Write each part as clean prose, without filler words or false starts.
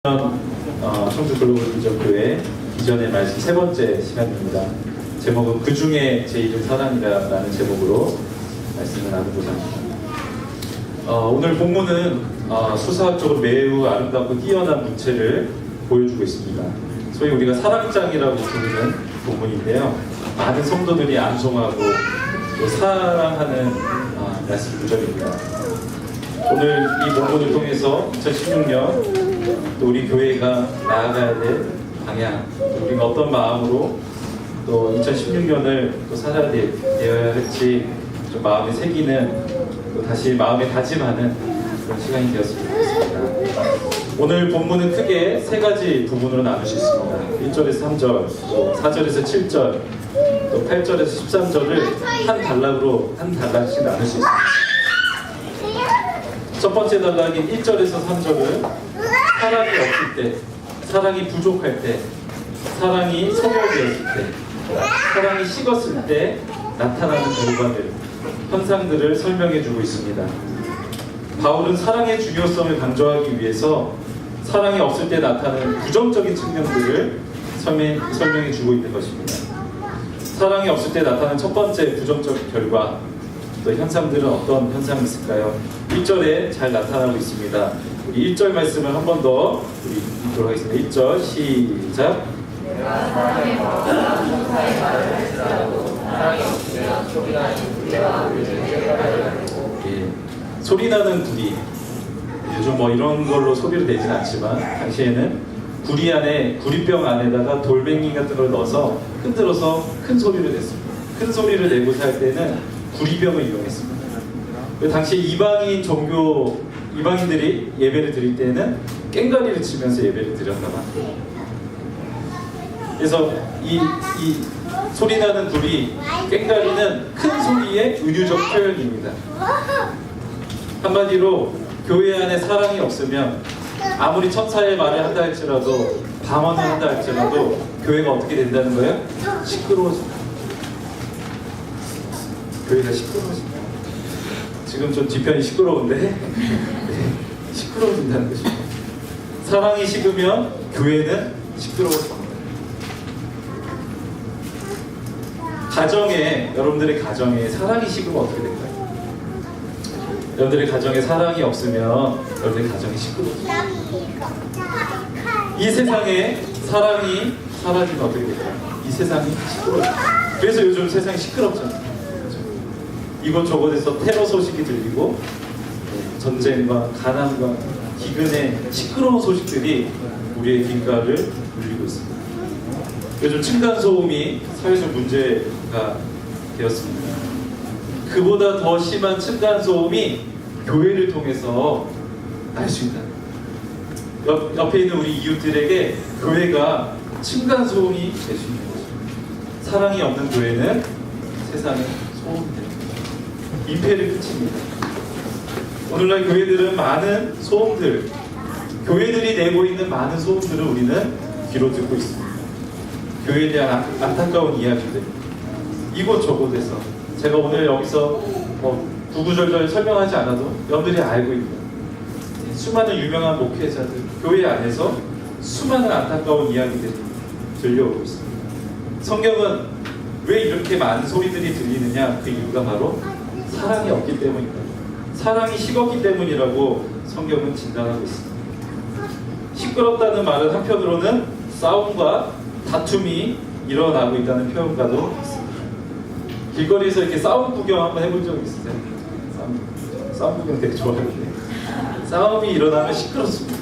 청주 글로벌 비전교회 이전의 말씀 세 번째 시간입니다. 제목은 그 중에 제일은 사랑이라는 제목으로 말씀을 나누고자 합니다. 오늘 본문은 수사학적으로 매우 아름답고 뛰어난 문체를 보여주고 있습니다. 소위 우리가 사랑장이라고 부르는 본문인데요. 많은 성도들이 암송하고 또 사랑하는 말씀 구절입니다. 오늘 이 본문을 통해서 2016년 또 우리 교회가 나아가야 될 방향, 또 우리가 어떤 마음으로 또 2016년을 또 살아야 되어야 할지 좀 마음에 새기는, 또 다시 마음에 다짐하는 그런 시간이 되었으면 좋겠습니다. 오늘 본문은 크게 세 가지 부분으로 나눌 수 있습니다. 1절에서 3절, 또 4절에서 7절, 또 8절에서 13절을 한 단락씩 나눌 수 있습니다. 첫 번째 단락인 1절에서 3절은 사랑이 없을 때, 사랑이 부족할 때, 사랑이 소멸되었을 때, 사랑이 식었을 때 나타나는 결과들, 현상들을 설명해주고 있습니다. 바울은 사랑의 중요성을 강조하기 위해서 사랑이 없을 때 나타나는 부정적인 측면들을 설명해주고 있는 것입니다. 사랑이 없을 때 나타나는 첫 번째 부정적 결과, 또 현상들은 어떤 현상이 있을까요? 1절에 잘 나타나고 있습니다. 우리 1절 말씀을 한 번 더 읽도록 하겠습니다. 1절 시작. 소리나는 구리. 요즘 뭐 이런 걸로 소리를 내진 않지만 당시에는 구리 안에, 구리병 안에다가 돌멩이 같은 걸 넣어서 흔들어서 큰 소리를 냈습니다. 큰 소리를 내고 살 때는 구리병을 이용했습니다. 당시 이방인들이 예배를 드릴 때는 꽹과리를 치면서 예배를 드렸다고 합니다. 그래서 이 소리나는 구리, 꽹과리는 큰 소리의 은유적 표현입니다. 한마디로 교회 안에 사랑이 없으면 아무리 천사의 말을 한다 할지라도, 방언을 한다 할지라도 교회가 어떻게 된다는 거예요? 시끄러워집니다. 교회가 시끄러워집니다. 지금 좀 뒤편이 시끄러운데 시끄러워진다는 것입니다. 사랑이 식으면 교회는 시끄러워집니다. 여러분들의 가정에 사랑이 식으면 어떻게 될까요? 여러분들의 가정에 사랑이 없으면 여러분들의 가정이 시끄러워집니다. 이 세상에 사랑이 사라지면 어떻게 될까요? 이 세상이 시끄러워집니다. 그래서 요즘 세상이 시끄럽잖아요. 이곳저곳에서 테러 소식이 들리고 전쟁과 가난과 기근의 시끄러운 소식들이 우리의 귓가를 울리고 있습니다. 요즘 층간소음이 사회적 문제가 되었습니다. 그보다 더 심한 층간소음이 교회를 통해서 날 수 있다. 옆에 있는 우리 이웃들에게 교회가 층간소음이 될 수 있는 것입니다. 사랑이 없는 교회는 세상의 소음이 됩니다. 민폐를 끼칩니다. 오늘날 교회들은 많은 소음들, 교회들이 내고 있는 많은 소음들을 우리는 귀로 듣고 있습니다. 교회에 대한 안타까운 이야기들, 이곳저곳에서 제가 오늘 여기서 구구절절 설명하지 않아도 여러분들이 알고 있는 수많은 유명한 목회자들, 교회 안에서 수많은 안타까운 이야기들이 들려오고 있습니다. 성경은 왜 이렇게 많은 소리들이 들리느냐, 그 이유가 바로 사랑이 없기 때문입니다. 사랑이 식었기 때문이라고 성경은 진단하고 있습니다. 시끄럽다는 말은 한편으로는 싸움과 다툼이 일어나고 있다는 표현과도 있습니다. 길거리에서 이렇게 싸움 구경 한번 해본 적 있으세요? 싸움 구경 되게 좋아하는데 싸움이 일어나면 시끄럽습니다.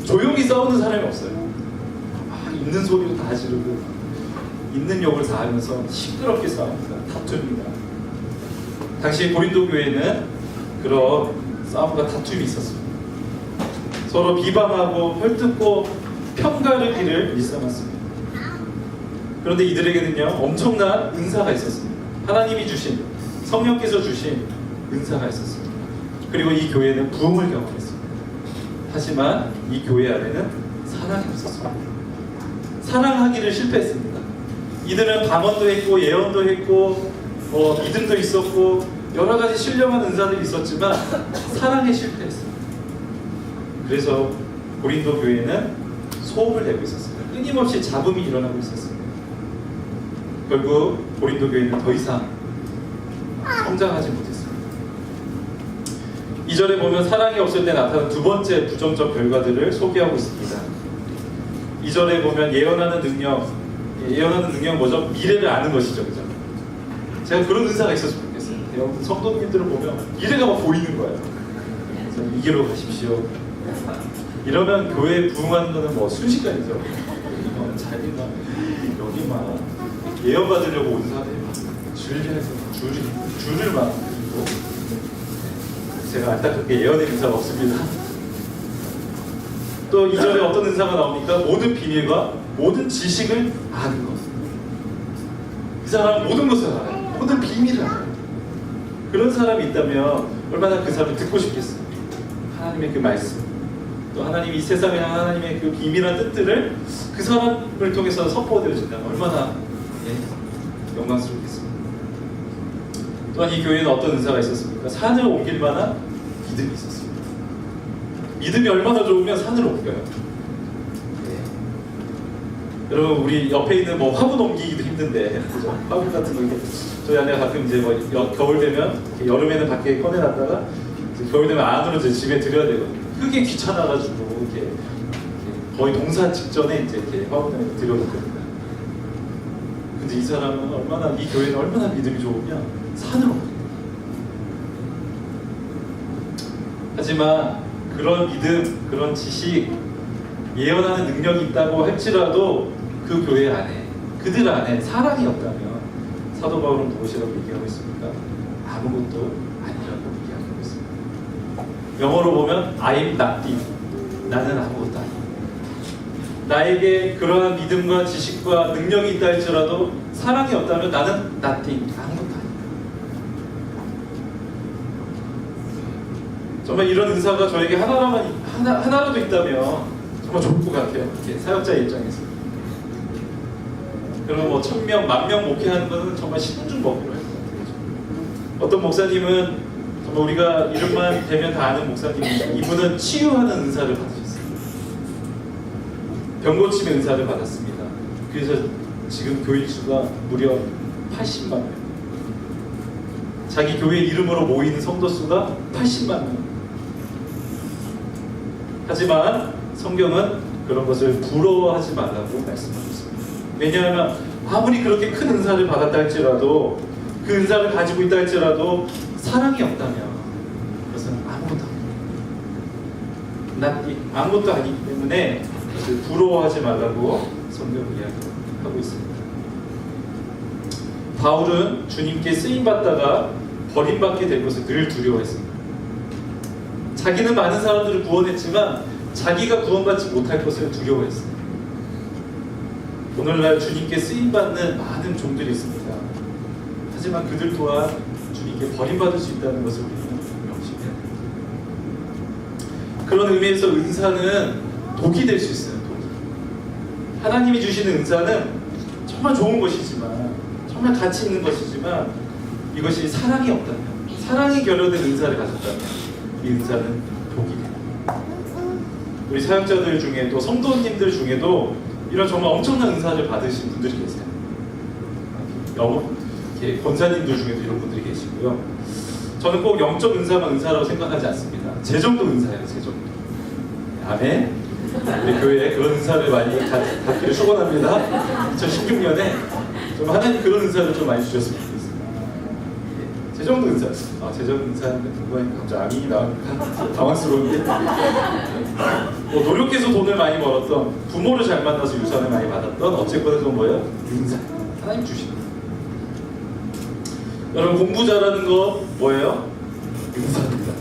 조용히 싸우는 사람이 없어요. 있는 소리로 다 지르고 있는 욕을 다 하면서 시끄럽게 싸웁니다. 다툽니다. 당시 고린도 교회는 그런 싸움과 다툼이 있었습니다. 서로 비방하고 헐뜯고 편가르기를 일삼았습니다. 그런데 이들에게는요, 엄청난 은사가 있었습니다. 하나님이 주신, 성령께서 주신 은사가 있었습니다. 그리고 이 교회는 부흥을 경험했습니다. 하지만 이 교회 안에는 사랑이 없었습니다. 사랑하기를 실패했습니다. 이들은 방언도 했고 예언도 했고 믿음도 있었고 여러 가지 신령한 은사들이 있었지만 사랑에 실패했습니다. 그래서 고린도 교회는 소음을 내고 있었어요. 끊임없이 잡음이 일어나고 있었어요. 결국 고린도 교회는 더 이상 성장하지 못했습니다. 2절에 보면 사랑이 없을 때 나타나는 두 번째 부정적 결과들을 소개하고 있습니다. 2절에 보면 예언하는 능력 뭐죠? 미래를 아는 것이죠. 그죠? 제가 그런 은사가 있었으면 좋겠어요. 여러분 성도님들을 보면 미래가 막 보이는 거예요. 그래서 이 길로 가십시오. 이러면 교회에 부응하는 거는 뭐 순식간이죠. 자기가 여기 막 예언 받으려고 온 사람이 막 줄을 막 그리고 제가 안타깝게 예언의 은사가 없습니다. 또 2절에 어떤 은사가 나오니까 모든 비밀과 모든 지식을 아는 것. 이 사람은 모든 것을 알아요. 모든 비밀을 알아요. 그런 사람이 있다면 얼마나 그 사람을 듣고 싶겠어요. 하나님의 그 말씀, 또 하나님이 이 세상에 하나님의 그 비밀한 뜻들을 그 사람을 통해서 선포되어진다면 얼마나 영광스럽겠습니까. 또한 이 교회는 어떤 은사가 있었습니까? 산을 옮길 만한 믿음이 있었습니다. 믿음이 얼마나 좋으면 산을 옮겨요. 여러분 우리 옆에 있는 뭐 화분 옮기기도 힘든데, 그죠? 화분 같은 거 저희 아내가 가끔 이제 뭐 겨울 되면 여름에는 밖에 꺼내놨다가 겨울 되면 안으로 이제 집에 들여야 되거든요. 그게 귀찮아가지고 이렇게 거의 동사 직전에 이제 이렇게 화분에 들여놓거든요. 근데 이 사람은 얼마나, 이 교회는 얼마나 믿음이 좋으면 산을 옮겨요. 하지만 그런 믿음, 그런 지식, 예언하는 능력이 있다고 할지라도 그 교회 안에, 그들 안에 사랑이 없다면 사도 바울은 무엇이라고 얘기하고 있습니까? 아무것도 아니라고 얘기하고 있습니다. 영어로 보면 I'm nothing. 나는 아무것도 아니다. 나에게 그러한 믿음과 지식과 능력이 있다 할지라도 사랑이 없다면 나는 nothing. 아무것도 아니다. 정말 이런 은사가 저에게 하나라도 있다면 정말 좋을 것 같아요. 이렇게 사역자의 입장에서. 그럼 뭐 1000명, 10,000명 목회하는 것은 정말 10분 중 먹기로 할 것 같아요. 어떤 목사님은 정말 우리가 이름만 대면 다 아는 목사님인데 이분은 치유하는 은사를 받으셨어요. 병고침의 은사를 받았습니다. 그래서 지금 교인 수가 무려 80만 명. 자기 교회 이름으로 모이는 성도 수가 80만 명. 하지만 성경은 그런 것을 부러워하지 말라고 말씀하고 있습니다. 왜냐하면 아무리 그렇게 큰 은사를 받았다 할지라도 그 은사를 가지고 있다 할지라도 사랑이 없다면 그것은 아무것도 아니기 때문에 그것을 부러워하지 말라고 성경은 이야기하고 있습니다. 바울은 주님께 쓰임받다가 버림받게 될 것을 늘 두려워했습니다. 자기는 많은 사람들을 구원했지만 자기가 구원받지 못할 것을 두려워했습니다. 오늘날 주님께 쓰임받는 많은 종들이 있습니다. 하지만 그들 또한 주님께 버림받을 수 있다는 것을 우리는 명심해야 됩니다. 그런 의미에서 은사는 독이 될 수 있어요. 독이. 하나님이 주시는 은사는 정말 좋은 것이지만, 정말 가치 있는 것이지만 이것이 사랑이 없다면, 사랑이 결여된 은사를 가졌다면 이 은사는 독이 됩니다. 우리 사역자들 중에 또 성도님들 중에도 이런 정말 엄청난 은사를 받으신 분들이 계세요. 권사님들 중에도 이런 분들이 계시고요. 저는 꼭 영적 은사만 은사라고 생각하지 않습니다. 재정도 은사예요. 재정도. 아멘. 우리 교회에 그런 은사를 많이 갖기를 축원합니다. 2016년에 좀 하나님 그런 은사를 좀 많이 주셨으면 좋겠습니다. 재정도 은사. 재정 은사는 누가 갑자기 아멘이 나오니까 당황스러운데. 뭐 노력해서 돈을 많이 벌었던, 부모를 잘 만나서 유산을 많이 받았던, 어쨌거나 그건 뭐예요? 은사. 하나님 주시는 거예요. 여러분 공부 잘하는 거 뭐예요? 은사입니다.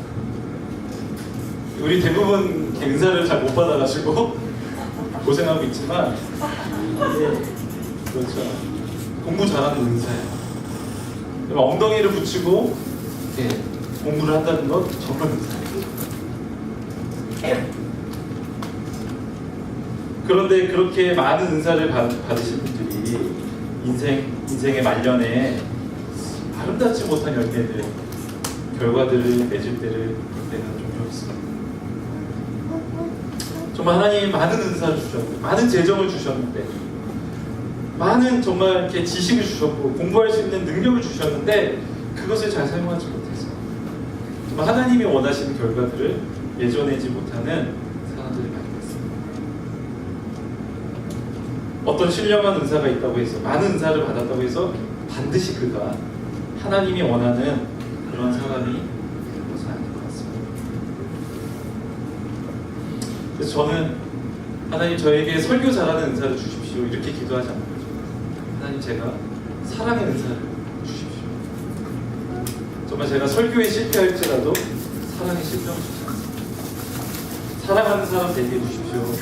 우리 대부분 은사를 잘 못 받아가지고 고생하고 있지만, 그렇죠. 공부 잘하는 은사예요. 엉덩이를 붙이고 공부를 한다는 건 정말 은사예요. 그런데 그렇게 많은 은사를 받으신 분들이 인생의 말년에 아름답지 못한 열매들, 결과들을 맺을 때는 종종 있습니다. 정말 하나님이 많은 은사를 주셨고 많은 재정을 주셨는데 많은 정말 이렇게 지식을 주셨고 공부할 수 있는 능력을 주셨는데 그것을 잘 사용하지 못했어요. 정말 하나님이 원하시는 결과들을 내줘내지 못하는 사람들이 많이 있습니다. 어떤 신령한 은사가 있다고 해서 많은 은사를 받았다고 해서 반드시 그가 하나님이 원하는 그런 사람이 되는 것은 아닌 것 같습니다. 그래서 저는 하나님 저에게 설교 잘하는 은사를 주십시오 이렇게 기도하지 않는 거죠. 하나님 제가 사랑의 은사를 주십시오. 정말 제가 설교에 실패할지라도 사랑에 실패하고 싶지 않습니다. 사랑하는 사람 되게 해주십시오.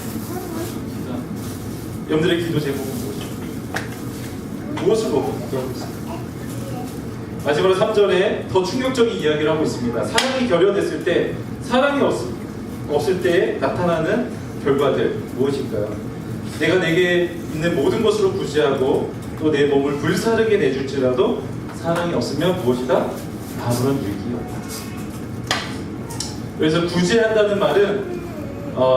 여러분들의 기도 제목은 무엇입니까? 무엇을 보고 기도하고 있습니까? 마지막으로 3절에 더 충격적인 이야기를 하고 있습니다. 사랑이 결여됐을 때, 사랑이 없을 때 나타나는 결과들 무엇일까요? 내가 내게 있는 모든 것으로 구제하고 또 내 몸을 불사르게 내줄지라도 사랑이 없으면 무엇이다? 아무런 유익이 없다. 그래서 구제한다는 말은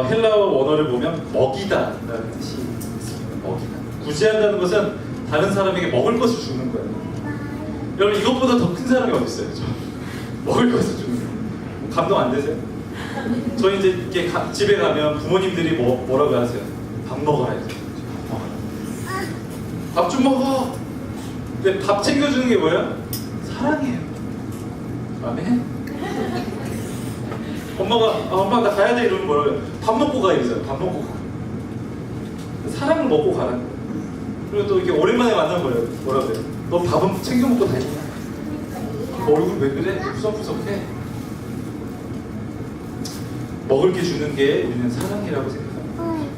헬라어 원어를 보면 먹이다라는 뜻이 있습니다. 먹이다. 구제한다는 것은 다른 사람에게 먹을 것을 주는 거예요. 여러분 이것보다 더 큰 사람이 어디 있어요? 먹을 것을 주는 거. 감동 안 되세요? 저희 이제 이렇게 집에 가면 부모님들이 뭐라고 하세요? 밥 먹어라 해서. 밥 좀 먹어. 근데 밥 챙겨주는 게 뭐야? 사랑이에요. 아멘. 엄마 나 가야 돼 이러면 뭐라고 해요? 밥 먹고 가 이러잖아요. 밥 먹고 가. 사랑을 먹고 가라는 거예요. 그리고 또 이렇게 오랜만에 만나면 뭐라고 해요? 너 밥은 챙겨 먹고 다니냐? 얼굴 왜 그래? 푸석푸석해. 먹을 게 주는 게 우리는 사랑이라고 생각합니다.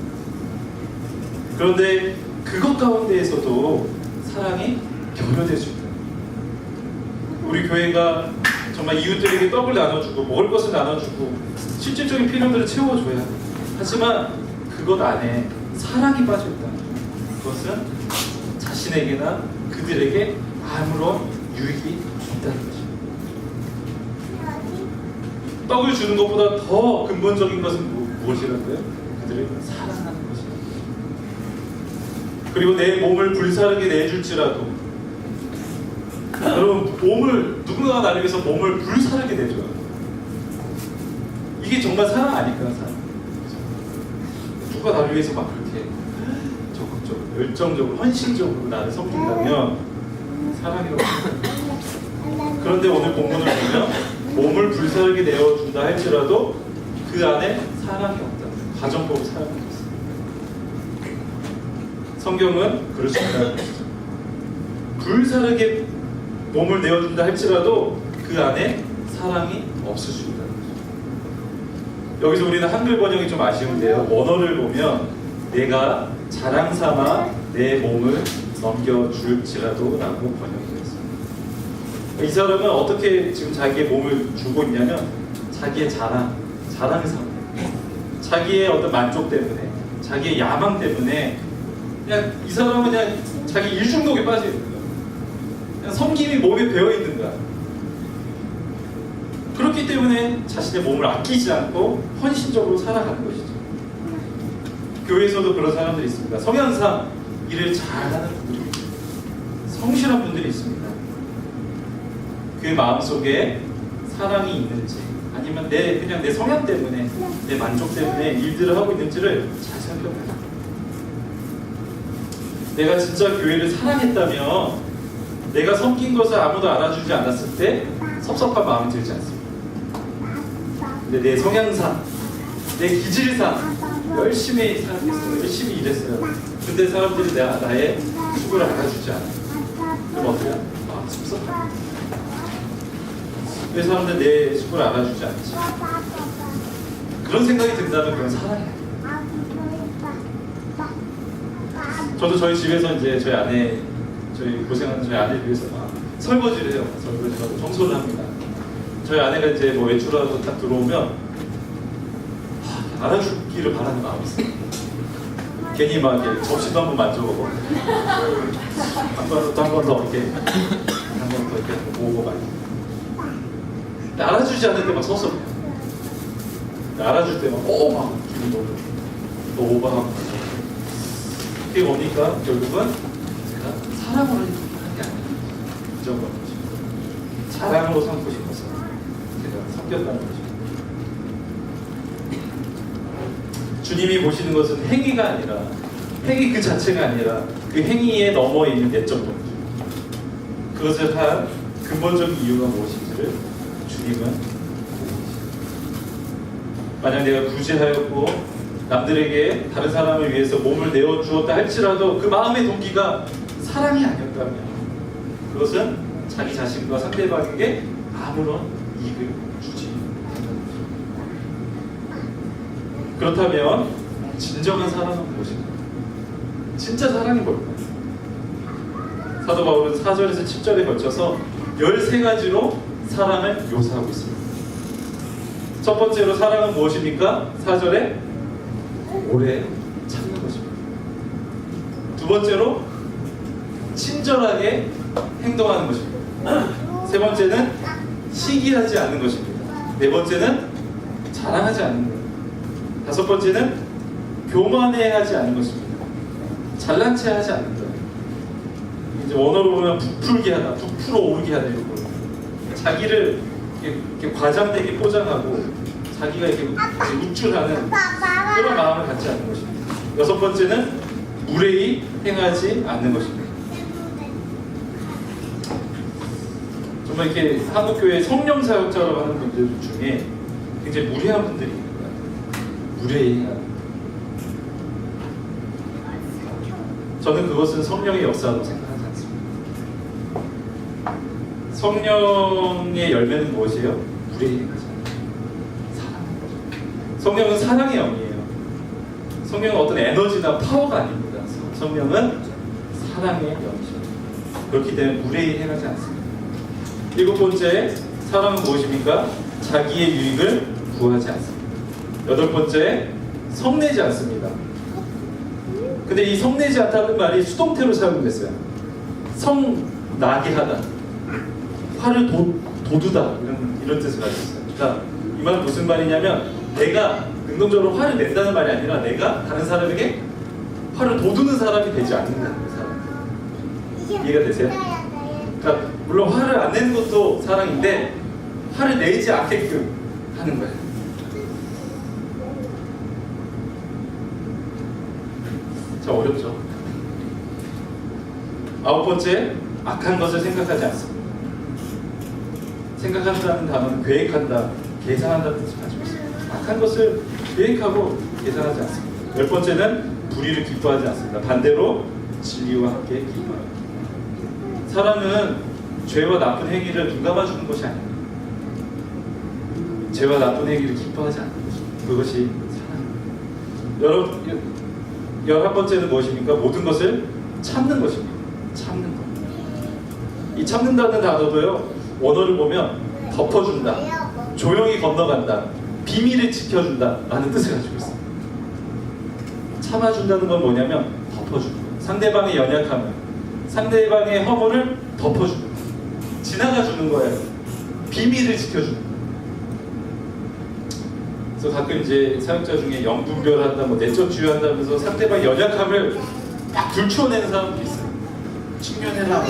그런데 그것 가운데에서도 사랑이 결여될 수 있다. 우리 교회가 정말 이웃들에게 떡을 나눠주고 먹을 것을 나눠주고 실질적인 필요들을 채워줘야 돼. 하지만 그것 안에 사랑이 빠져있다. 그것은 자신에게나 그들에게 아무런 유익이 없다는 것입니다. 떡을 주는 것보다 더 근본적인 것은 무엇이라고요? 그들을 사랑하는 것이다. 그리고 내 몸을 불사르게 내줄지라도 여러분 몸을 누군가가 나를 위해서 몸을 불사르게 내줘요. 이게 정말 사랑 아닐까요? 사랑. 누가 나를 위해서 막 그렇게 적극적으로 열정적으로 헌신적으로 나를 섬긴다면 사랑이라고 생각합니다. 그런데 오늘 본문을 보면 몸을 불사르게 내어준다 할지라도 그 안에 사랑이 없다. 가정법 사랑이 없습니다. 성경은 그럴 수 있다는 것이죠. 불사르게 몸을 내어준다 할지라도 그 안에 사랑이 없을 수 있다는 거죠. 여기서 우리는 한글 번역이 좀 아쉬운데요. 원어를 보면 내가 자랑 삼아 내 몸을 넘겨줄지라도 라고 번역이 되었습니다. 이 사람은 어떻게 지금 자기의 몸을 주고 있냐면 자기의 자랑을 삼아 자기의 어떤 만족 때문에 자기의 야망 때문에 그냥 이 사람은 그냥 자기 일중독에 빠져 있는 거야. 그냥 섬김이 몸에 배어 있는 거야. 그렇기 때문에 자신의 몸을 아끼지 않고 헌신적으로 살아가는 것이죠. 교회에서도 그런 사람들이 있습니다. 성향상 일을 잘하는 분들이 성실한 분들이 있습니다. 그 마음속에 사랑이 있는지 아니면 그냥 내 성향 때문에 내 만족 때문에 일들을 하고 있는지를 잘 살펴봐요. 내가 진짜 교회를 사랑했다면 내가 섬긴 것을 아무도 알아주지 않았을 때 섭섭한 마음이 들지 않습니다. 근데 내 성향상, 내 기질상 열심히 살았어요. 열심히 일했어요. 근데 사람들이 나의 수고를 알아주지 않아요. 그럼 어떻게 해요? 섭섭합니다. 왜 사람들 내 수고를 알아주지 않지? 그런 생각이 든다면 그건 사랑이에요. 저도 저희 집에서 이제 저희 고생하는 저희 아내를 위해서 막 설거지를 해요. 설거지를 하고 청소를 합니다. 저희 아내가 이제 뭐 외출하고 딱 들어오면 알아주기를 바라는 마음이 있어요. 괜히 막 이렇게 접시도 한번 만져보고 한 번 더 이렇게 모으고 막 알아주지 않을 때 막 섭섭해요. 알아줄 때 막 기분 너무 더 오버하고 그게 뭡니까? 결국은 제가 사랑으로 하는 게 아니라 이런 거죠. 자랑으로 삼고 싶어서 제가 섞였다는 거죠. 주님이 보시는 것은 행위가 아니라 행위 그 자체가 아니라 그 행위에 넘어 있는 내적 동기, 그것을 한 근본적인 이유가 무엇인지를 주님은 보고 계십니다. 만약 내가 구제하였고 남들에게 다른 사람을 위해서 몸을 내어주었다 할지라도 그 마음의 동기가 사랑이 아니었다면 그것은 자기 자신과 상대방에게 아무런 이익을 주지 않는다. 그렇다면 진정한 사랑은 무엇인가? 진짜 사랑이 뭘까요? 사도 바울은 4절에서 7절에 걸쳐서 13가지로 사랑을 묘사하고 있습니다. 첫 번째로 사랑은 무엇입니까? 4절에 오래 참는 것입니다. 두 번째로 친절하게 행동하는 것입니다. 세 번째는 시기하지 않는 것입니다. 네 번째는 자랑하지 않는 것. 다섯 번째는 교만해하지 않는 것입니다. 잘난 체 하지 않는 것. 이제 원어로 보면 부풀게 하다, 부풀어 오르게 하다 이런 거. 자기를 이렇게 과장되게 포장하고 자기가 이렇게 우쭐하는 그런 마음을 갖지 않는 것입니다. 여섯 번째는 무례히 행하지 않는 것입니다. 정말 이렇게 한국교회 성령 사역자라고 하는 분들 중에 굉장히 무례한 분들이 있습니다. 무례히 행하는. 저는 그것은 성령의 역사라고 생각하지 않습니다. 성령의 열매는 무엇이에요? 무례히 행하지 않는 사랑. 성령은 사랑의 영이에요. 성령은 어떤 에너지나 파워가 아닙니다. 성령은 사랑의 영이죠. 그렇기 때문에 무례히 행하지 않습니다. 일곱 번째, 사랑은 무엇입니까? 자기의 유익을 구하지 않습니다. 여덟 번째, 성내지 않습니다. 근데 이 성내지 않다는 말이 수동태로 사용됐어요. 성나게 하다, 화를 돋우다 이런 뜻을 가지고 있어요. 자, 이 말은 무슨 말이냐면 내가 능동적으로 화를 낸다는 말이 아니라 내가 다른 사람에게 화를 돋우는 사람이 되지 않는다는 사람. 이해가 되세요? 그러니까 물론 화를 안 내는 것도 사랑인데 화를 내지 않게끔 하는 거예요. 자, 어렵죠? 아홉 번째, 악한 것을 생각하지 않습니다. 생각한다는 단어는 계획한다, 계산한다는 뜻을 가지고 있습니다. 악한 것을 계획하고 계산하지 않습니다. 열 번째는 불의를 기뻐하지 않습니다. 반대로 진리와 함께 기뻐합니다. 사랑은 죄와 나쁜 행위를 눈 감아주는 것이 아닙니다. 죄와 나쁜 행위를 기뻐하지 않는 것입니다. 그것이 사랑입니다. 11번째는 무엇입니까? 모든 것을 참는 것입니다. 참는 것. 이 참는다는 단어도요, 원어를 보면 덮어준다, 조용히 건너간다, 비밀을 지켜준다 라는 뜻을 가지고 있습니다. 참아준다는 건 뭐냐면 덮어주는 거예요. 상대방의 연약함을, 상대방의 허물을 덮어주는 거예요. 지나가주는 거예요. 비밀을 지켜주는 거예요. 그래서 가끔 이제 사역자 중에 영분별한다, 뭐 내적 치유한다면서 상대방 연약함을 막 불추어내는 사람도 있어요. 측면해라.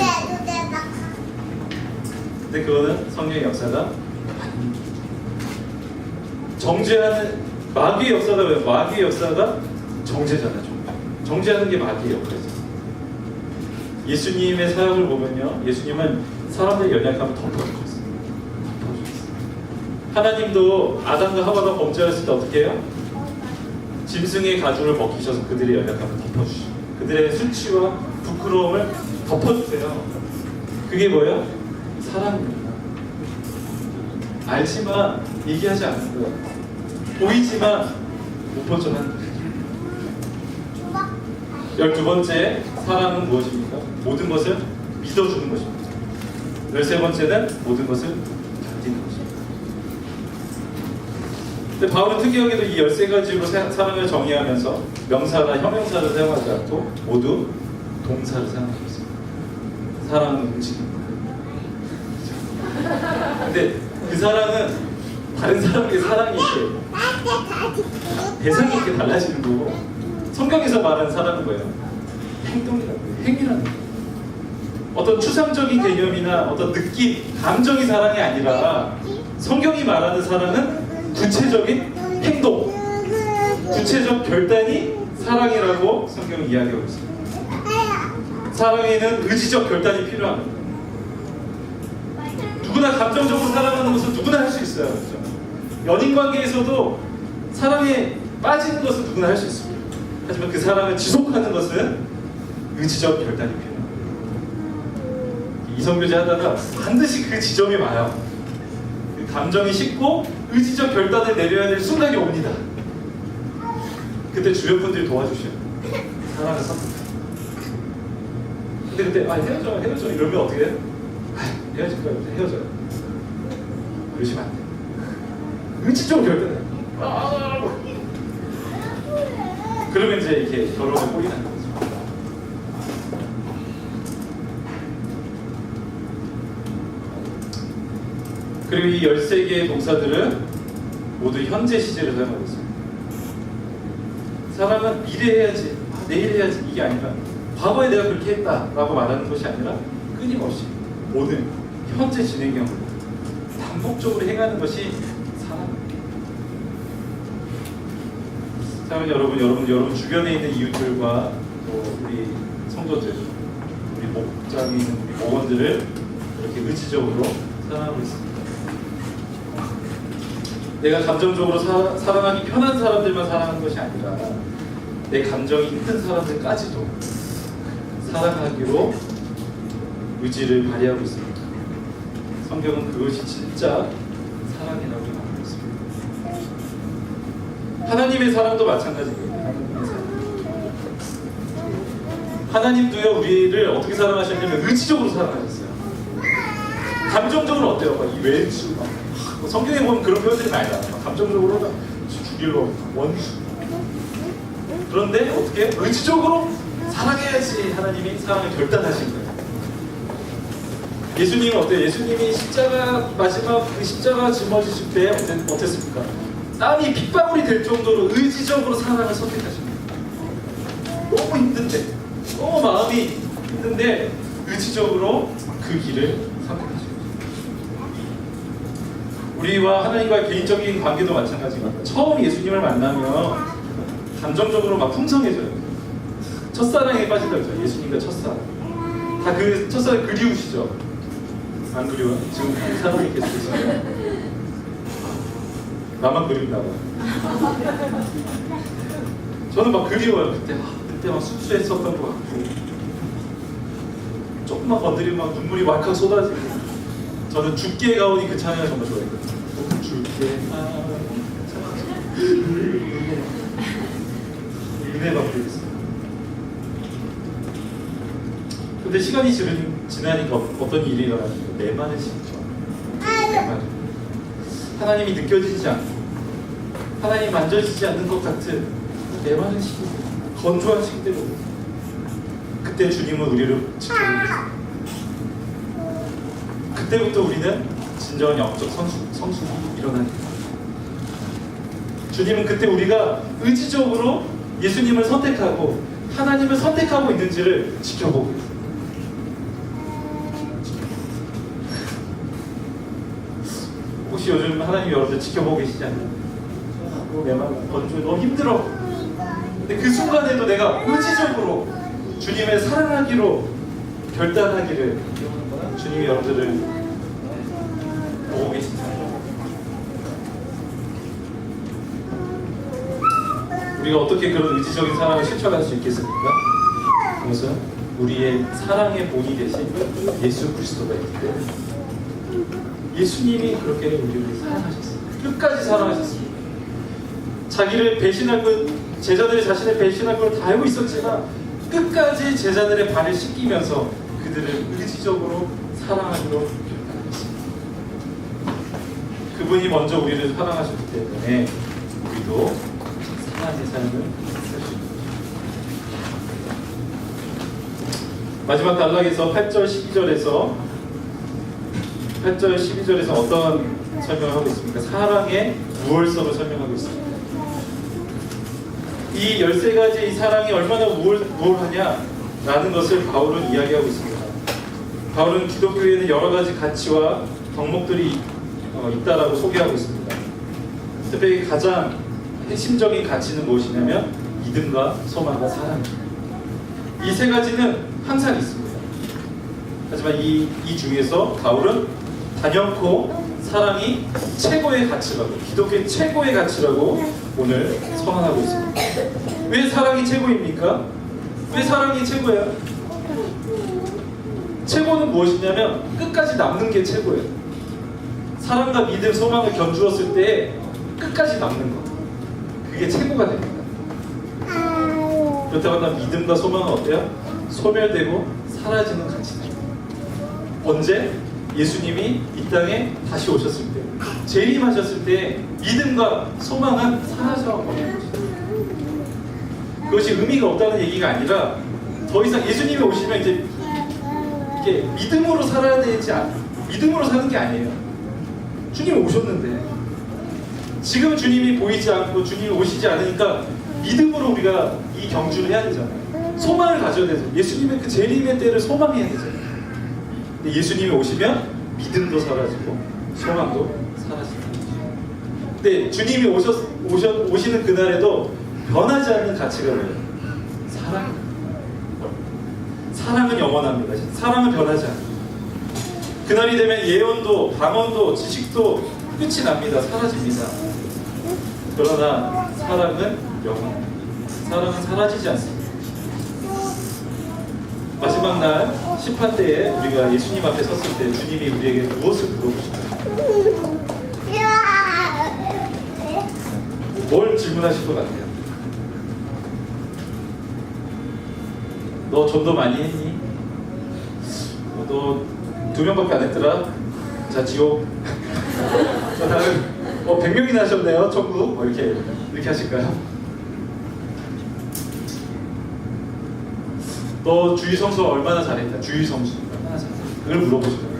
근데 그거는 성령의 역사가 아닙니다. 정죄하는 마귀의 역사가 왜? 마귀의 역사가 정죄잖아요. 정죄하는 게 마귀의 역사죠. 예수님의 사역을 보면요, 예수님은 사람들의 연약함을 덮어주셨어요. 하나님도 아담과 하와가 범죄했을 때 어떻게 해요? 짐승의 가죽을 벗기셔서 그들의 연약함을 덮어주시고 그들의 수치와 부끄러움을 덮어주세요. 그게 뭐예요? 사랑입니다. 알지만 얘기하지 않는 거예요. 보이지만 못 본 척 하는 거예요. 12번째, 사랑은 무엇입니까? 모든 것을 믿어주는 것입니다. 13번째는 모든 것을 견디는 것입니다. 근데 바울은 특이하게도 이 13가지로 사랑을 정의하면서 명사나 형용사를 사용하지 않고 모두 동사를 사용하고 있습니다. 사랑은 움직입니다. 근데 그 사랑은 다른 사람에게 사랑이 이렇게 대상이 이렇게 달라지는 거고 성경에서 말하는 사랑은 뭐예요? 행동이라는 거예요. 행위라는 거예요. 어떤 추상적인 개념이나 어떤 느낌, 감정이 사랑이 아니라 성경이 말하는 사랑은 구체적인 행동, 구체적 결단이 사랑이라고 성경은 이야기하고 있습니다. 사랑에는 의지적 결단이 필요합니다. 누구나 감정적으로 사랑하는 것은 누구나 할 수 있어요. 그렇죠? 연인 관계에서도 사랑에 빠지는 것은 누구나 할 수 있습니다. 하지만 그 사랑을 지속하는 것은 의지적 결단이 필요합니다. 이성교제 하다가 반드시 그 지점이 와요. 그 감정이 식고 의지적 결단을 내려야 될 순간이 옵니다. 그때 주변 분들이 도와주셔요. 사랑을 선택해요. 근데 그때 헤어져 이러면 어떻게 해요? 헤어질 거야. 헤어져요. 그러시면 안 돼요. 의지적으로 결단해요. 그러면 이제 이렇게 결혼에 꼬이는 거죠. 그리고 이 13개의 동사들은 모두 현재 시제를 사용하고 있습니다. 사람은 미래 해야지, 내일 해야지 이게 아니라 과거에 내가 그렇게 했다라고 말하는 것이 아니라 끊임없이 오늘, 현재 진행형으로 반복적으로 행하는 것이 사랑입니다. 사랑은 여러분 주변에 있는 이웃들과 또 우리 성도들, 우리 목장에 있는 우리 목원들을 이렇게 의지적으로 사랑하고 있습니다. 내가 감정적으로 사랑하기 편한 사람들만 사랑하는 것이 아니라 내 감정이 힘든 사람들까지도 사랑하기로 의지를 발휘하고 있습니다. 성경은 그것이 진짜 사랑이라고 말하고 있습니다. 하나님의 사랑도 마찬가지입니다. 하나님의 사랑. 하나님도요 우리를 어떻게 사랑하셨냐면 의지적으로 사랑하셨어요. 감정적으로 어때요? 막 이 왼수 성경에 보면 그런 표현들이 많이 나와요. 감정적으로 죽일로 원수. 그런데 어떻게 의지적으로 사랑해야지 하나님이 사랑을 결단하신 거예요. 예수님은 어때요? 예수님이 십자가 마지막 그 십자가 짊어지실 때 어땠습니까? 땀이 핏방울이 될 정도로 의지적으로 사랑을 선택하십니다. 너무 힘든데, 너무 마음이 힘든데 의지적으로 그 길을 선택하십니다. 우리와 하나님과의 개인적인 관계도 마찬가지입니다. 처음 예수님을 만나면 감정적으로 막 풍성해져요. 첫사랑에 빠진다고 했죠. 예수님과 첫사랑. 다 그 첫사랑 그리우시죠? 안 그리워요? 지금 그 사랑이 계속 있어요. 나만 그리운가 봐요. 저는 막 그리워요. 그때 막 순수했었던 것 같고 조금만 건드리면 막 눈물이 왈칵 쏟아지고. 저는 죽게 가오니 그 찬양을 정말 좋아했거든요. 죽게 가오니 은혜 받고 있어요. 근데 시간이 지나니까 어떤 일이 일어나니까 메마르시죠. 메마르. 하나님이 느껴지지 않고 하나님 만져지지 않는 것 같은 메마른 시기, 건조한 시기대로 그때 주님은 우리를 지켜주고 있습니다. 그때부터 우리는 진정한 영적 성숙이 일어납니다. 주님은 그때 우리가 의지적으로 예수님을 선택하고 하나님을 선택하고 있는지를 지켜보고 있습니다. 혹시 요즘 하나님 여러분들 지켜보고 계시지 않나요? 내 마음 건조 너무 힘들어. 근데 그 순간에도 내가 의지적으로 주님을 사랑하기로 결단하기를 주님이 여러분들을 보고 계십니다. 우리가 어떻게 그런 의지적인 사랑을 실천할 수 있겠습니까? 그것은 우리의 사랑의 본이 되신 예수 그리스도가 있기 때문에 예수님이 그렇게 우리를 사랑하셨습니다. 끝까지 사랑하셨습니다. 자기를 배신할 것, 제자들이 자신을 배신할 걸 다 알고 있었지만 끝까지 제자들의 발을 씻기면서 그들을 의지적으로 사랑하기로 결단했습니다. 그분이 먼저 우리를 사랑하셨기 때문에 우리도 사랑의 삶을 살 수 있습니다. 마지막 단락에서 8절 12절에서 어떤 설명을 하고 있습니까? 사랑의 무월성을 설명하고 있습니다. 이 13가지 이 사랑이 얼마나 우월하냐라는 것을 바울은 이야기하고 있습니다. 바울은 기독교에는 여러 가지 가치와 덕목들이 있다라고 소개하고 있습니다. 특별히 가장 핵심적인 가치는 무엇이냐면 믿음과 소망과 사랑입니다. 이 세 가지는 항상 있습니다. 하지만 이 중에서 바울은 단연코 사랑이 최고의 가치라고, 기독교의 최고의 가치라고 오늘 선언하고 있습니다. 왜 사랑이 최고입니까? 왜 사랑이 최고예요? 최고는 무엇이냐면 끝까지 남는 게 최고예요. 사랑과 믿음, 소망을 견주었을 때 끝까지 남는 것, 그게 최고가 됩니다. 그렇다고 한다면 믿음과 소망은 어때요? 소멸되고 사라지는 가치다. 언제? 예수님이 이 땅에 다시 오셨을 때, 재림하셨을 때 믿음과 소망은 사라져버리는 것입니다. 그것이 의미가 없다는 얘기가 아니라 더 이상 예수님이 오시면 이제 이렇게 믿음으로 살아야 되지 믿음으로 사는 게 아니에요. 주님이 오셨는데 지금 주님이 보이지 않고 주님이 오시지 않으니까 믿음으로 우리가 이 경주를 해야 되잖아요. 소망을 가져야 되죠. 예수님의 그 재림의 때를 소망해야 되잖아요. 근데 예수님이 오시면 믿음도 사라지고 소망도 사라집니다. 근데 주님이 오시는 그날에도 변하지 않는 가치가 뭐예요? 사랑입니다. 사랑은 영원합니다. 사랑은 변하지 않아요. 그날이 되면 예언도, 방언도, 지식도 끝이 납니다. 사라집니다. 그러나 사랑은 영원합니다. 사랑은 사라지지 않습니다. 마지막 날 심판 때에 우리가 예수님 앞에 섰을 때 주님이 우리에게 무엇을 물어보실까요? 뭘 질문하실 것 같아요? 너 전도 많이 했니? 너 2명밖에 안 했더라? 자, 지옥. 자, 다음 100명이나 하셨네요, 천국. 이렇게 하실까요? 너 주의 성수 얼마나 잘했다? 주의 성수 얼마나 잘했다? 그걸 물어보실 거예요.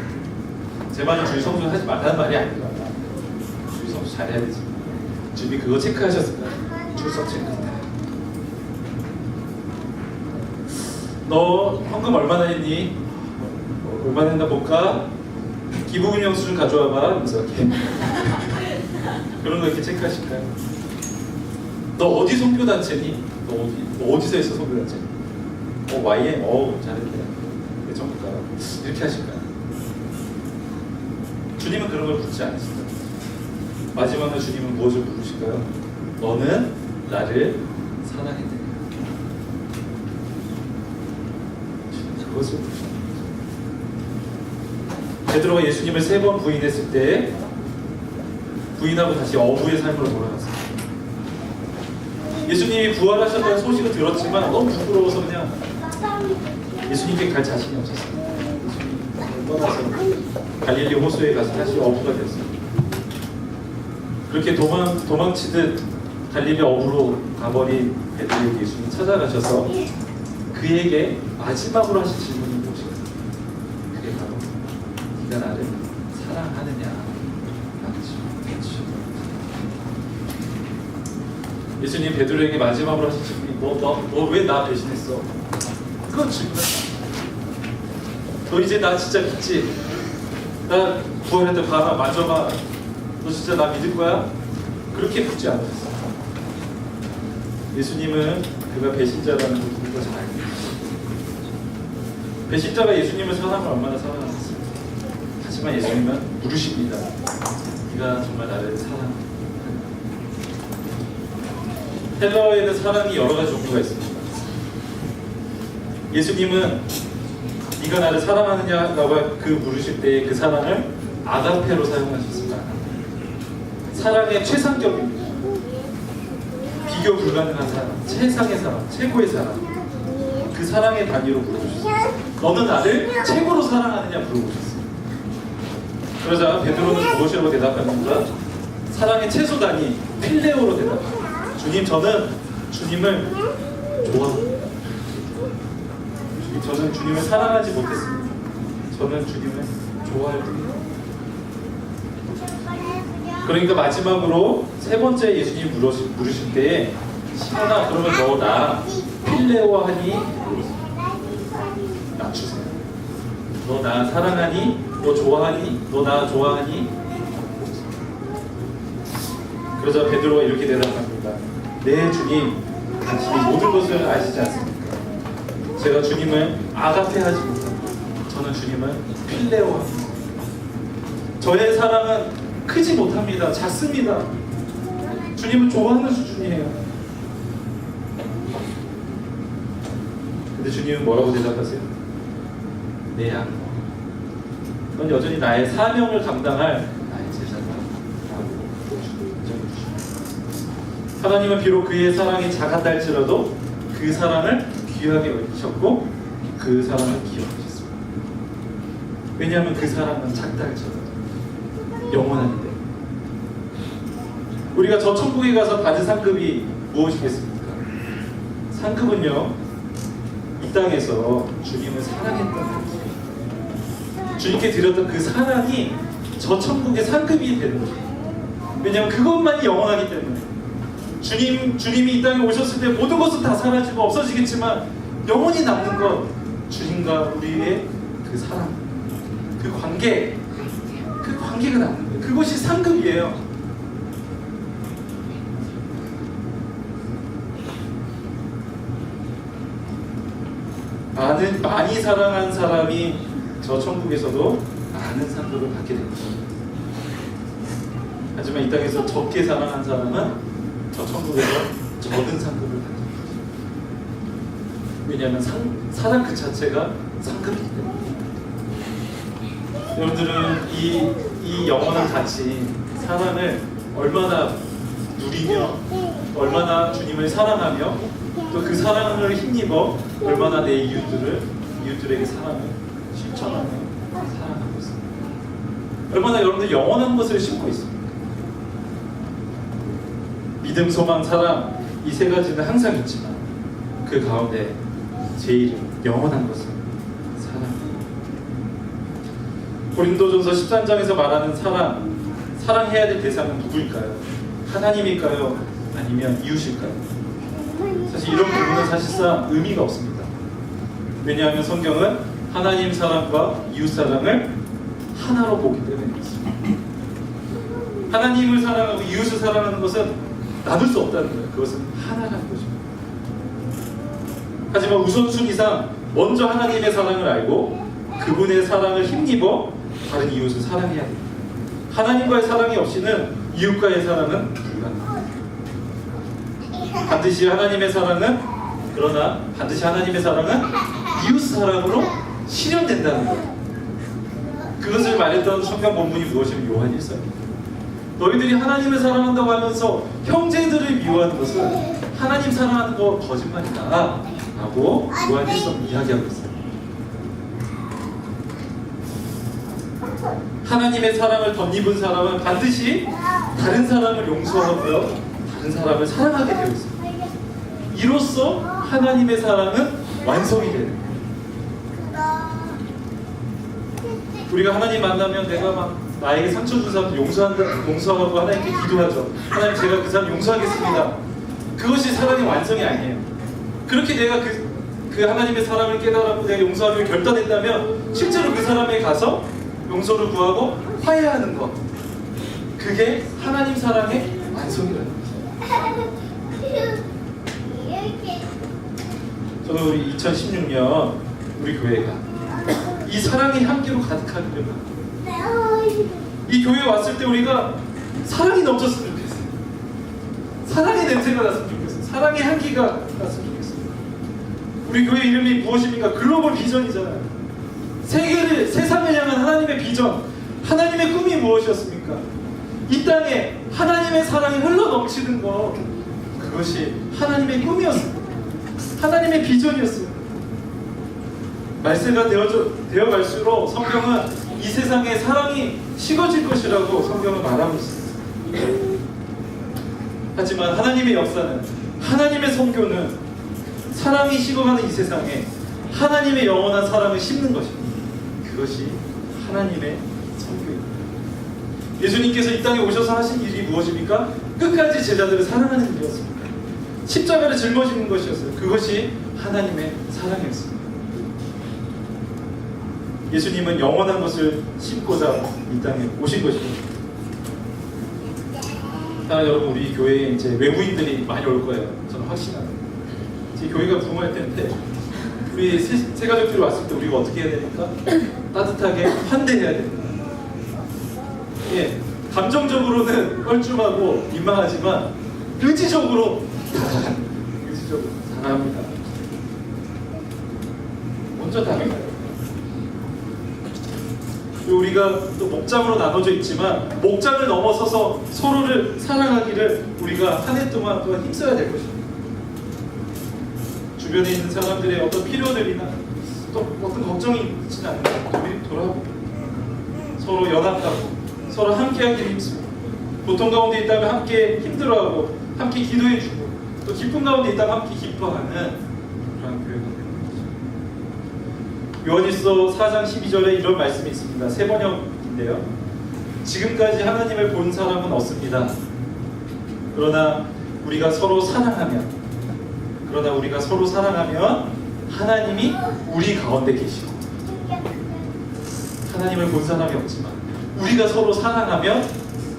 제 말은 주의 성수 하지 말라는 말이 아니라 주의 성수 잘해야 되지. 주님이 그거 체크하셨을까요? 출석 체크. 너 헌금 얼마나 했니? 얼마나 했나 볼까? 기부금 영수증 가져와봐. 그래서 이렇게 그런 거 이렇게 체크하실까요? 너 어디 선교단체니? 너 어디서 했어 선교단체? YM? 잘했네. 내 전국 가라. 이렇게 하실까요? 주님은 그런 걸 묻지 않으실까요? 마지막에 주님은 무엇을 물으실까요? 너는 나를 사랑했느냐? 그것을 물으십니다. 베드로가 예수님을 3번 부인했을 때 부인하고 다시 어부의 삶으로 돌아갔어요. 예수님이 부활하셨다는 소식을 들었지만 너무 부끄러워서 그냥 예수님께 갈 자신이 없었어요. 예수님 떠나서 갈릴리 호수에 가서 다시 어부가 됐어요. 그렇게 도망치듯 갈릴리 어부로 가버린 베드로에게 예수님이 찾아가셔서 그에게 마지막으로 하신 질문이 무엇일까요? 그게 바로 네가 나를 사랑하느냐? 예수님 베드로에게 마지막으로 하신 질문이 너 왜 나 배신했어? 그건 질문이야. 너 이제 나 진짜 믿지? 나 부활할 때 봐봐, 만져봐. 너 진짜 나 믿을 거야? 그렇게 묻지 않으셨어요. 예수님은 그가 배신자라는 걸 우리가 잘 알고 있어요. 배신자가 예수님을 사랑을 얼마나 사랑하겠어요. 하지만 예수님은 물으십니다. 네가 정말 나를 사랑하느냐? 헬라어에는 사랑이 여러 가지 종류가 있습니다. 예수님은 네가 나를 사랑하느냐라고 그 물으실 때 그 사랑을 아가페로 사용하셨습니다. 사랑의 최상격입니다. 비교 불가능한 사랑, 최상의 사랑, 최고의 사랑. 그 사랑의 단위로 물어보셨어요. 너는 나를 최고로 사랑하느냐 물어보셨어요. 그러자 베드로는 무엇이라고 대답합니까? 사랑의 최소 단위, 필레오로 대답합니다. 주님, 저는 주님을 좋아합니다. 저는 주님을 사랑하지 못했습니다. 저는 주님을 좋아할 뿐입니다. 그러니까 마지막으로 3번째 예수님 물으실 때에 시몬아, 그러면 너 나 필레오하니? 맞추세요. 너 나 사랑하니? 너 좋아하니? 너 나 좋아하니? 그러자 베드로가 이렇게 대답합니다. 네 주님, 당신이 모든 것을 아시지 않습니까? 제가 주님을 아가페하지 못합니다. 저는 주님을 필레오합니다. 저의 사랑은 크지 못합니다. 작습니다. 주님을 좋아하는 수준이에요. 근데 주님은 뭐라고 대답하세요? 내 양, 넌 여전히 나의 사명을 감당할 나의 제자다 라고 인정해주십니다. 하나님은 비록 그의 사랑이 작았다 할지라도 그 사랑을 귀하게 여기셨고 그 사랑을 기억하셨습니다. 왜냐하면 그 사랑은 작다 할지라도 영원한데, 우리가 저 천국에 가서 받을 상급이 무엇이겠습니까? 상급은요, 이 땅에서 주님을 사랑했던 거예요. 주님께 드렸던 그 사랑이 저 천국의 상급이 되는 거예요. 왜냐하면 그것만이 영원하기 때문에. 주님이 이 땅에 오셨을 때 모든 것은 다 사라지고 없어지겠지만 영원히 남는 것, 주님과 우리의 그 사랑, 그 관계가 남는 거예요. 그것이 상급이에요. 많이 사랑한 사람이 저 천국에서도 많은 상급을 받게 됩니다. 하지만 이 땅에서 적게 사랑한 사람은 저 천국에서 적은 상급을 받게 됩니다. 왜냐하면 사랑 그 자체가 상급이기 때문에. 여러분들은 이 영원한 가치, 사랑을 얼마나 누리며, 얼마나 주님을 사랑하며, 또 그 사랑을 힘입어 얼마나 내 이웃들에게 사랑을 실천하며 사랑하고 있습니다. 얼마나 여러분들 영원한 것을 심고 있습니다. 믿음, 소망, 사랑, 이 세 가지는 항상 있지만 그 가운데 제일 영원한 것은 사랑입니다. 고린도전서 13장에서 말하는 사랑해야 될 대상은 누구일까요? 하나님일까요? 아니면 이웃일까요? 사실 이런 부분은 사실상 의미가 없습니다. 왜냐하면 성경은 하나님 사랑과 이웃 사랑을 하나로 보기 때문에 그렇습니다. 하나님을 사랑하고 이웃을 사랑하는 것은 나눌 수 없다는 거예요. 그것은 하나라는 거죠. 하지만 우선순위상 먼저 하나님의 사랑을 알고 그분의 사랑을 힘입어 다른 이웃을 사랑해야 됩니다. 하나님과의 사랑이 없이는 이웃과의 사랑은 불가능합니다. 반드시 하나님의 사랑은 이웃 사랑으로 실현된다는 거예요. 그것을 말했던 성경 본문이 무엇이면 요한 1서입니다. 너희들이 하나님을 사랑한다고 하면서 형제들을 미워하는 것은 하나님 사랑하는 거 거짓말이다 라고 요한 1서 이야기하고 있어요. 하나님의 사랑을 덧입은 사람은 반드시 다른 사람을 용서하고요, 다른 사람을 사랑하게 되어 있습니다. 이로써 하나님의 사랑은 완성이 되는 거예요. 우리가 하나님 만나면 내가 막 나에게 상처 준 사람 용서하고 하나님께 기도하죠. 하나님, 제가 그 사람 용서하겠습니다. 그것이 사랑의 완성이 아니에요. 그렇게 내가 그 하나님의 사랑을 깨달았고 내가 용서하기로 결단했다면 실제로 그 사람에 가서 용서를 구하고 화해하는 것, 그게 하나님 사랑의 완성이라는 거죠. 저는 우리 2016년 우리 교회가 이 사랑의 향기로 가득하기를 바랍니다. 이 교회에 왔을 때 우리가 사랑이 넘쳤으면 좋겠어요. 사랑의 냄새가 났으면 좋겠어요. 사랑의 향기가 났으면 좋겠어요. 우리 교회 이름이 무엇입니까? 글로벌 비전이잖아요. 세상을 향한 하나님의 비전, 하나님의 꿈이 무엇이었습니까? 이 땅에 하나님의 사랑이 흘러 넘치는 것, 그것이 하나님의 꿈이었습니다. 하나님의 비전이었습니다. 말세가 되어갈수록 성경은 이 세상에 사랑이 식어질 것이라고 성경은 말하고 있습니다. 하지만 하나님의 역사는, 하나님의 선교는 사랑이 식어가는 이 세상에 하나님의 영원한 사랑을 심는 것입니다. 그것이 하나님의 선교입니다. 예수님께서 이 땅에 오셔서 하신 일이 무엇입니까? 끝까지 제자들을 사랑하는 일이었습니다. 십자가를 짊어지는 것이었어요. 그것이 하나님의 사랑이었습니다. 예수님은 영원한 것을 심고자 이 땅에 오신 것입니다. 사랑하는 여러분, 우리 교회에 이제 외부인들이 많이 올 거예요. 저는 확신합니다. 제 교회가 부흥할 텐데 우리 새 가족들이 왔을 때 우리가 어떻게 해야 되니까 따뜻하게 환대해야 됩니다. 예, 감정적으로는 뻘쭘하고 민망하지만 의지적으로 사랑합니다. 먼저 다가가요. 우리가 또 목장으로 나눠져 있지만 목장을 넘어서서 서로를 사랑하기를 우리가 한 해 동안 또 힘써야 될 것입니다. 주변에 있는 사람들의 어떤 필요들이나 또 어떤 걱정이 있지는 않으면 우리 돌아보고 서로 연합하고 서로 함께하기를 힘씁니다. 고통 가운데 있다면 함께 힘들어하고 함께 기도해주고 또 기쁨 가운데 있다면 함께 기뻐하는 그런 교회가 되는 거죠. 요한일서 4장 12절에 이런 말씀이 있습니다. 세 번역인데요. 지금까지 하나님을 본 사람은 없습니다. 그러나 우리가 서로 사랑하면 하나님이 우리 가운데 계시고, 하나님을 본 사람이 없지만 우리가 서로 사랑하면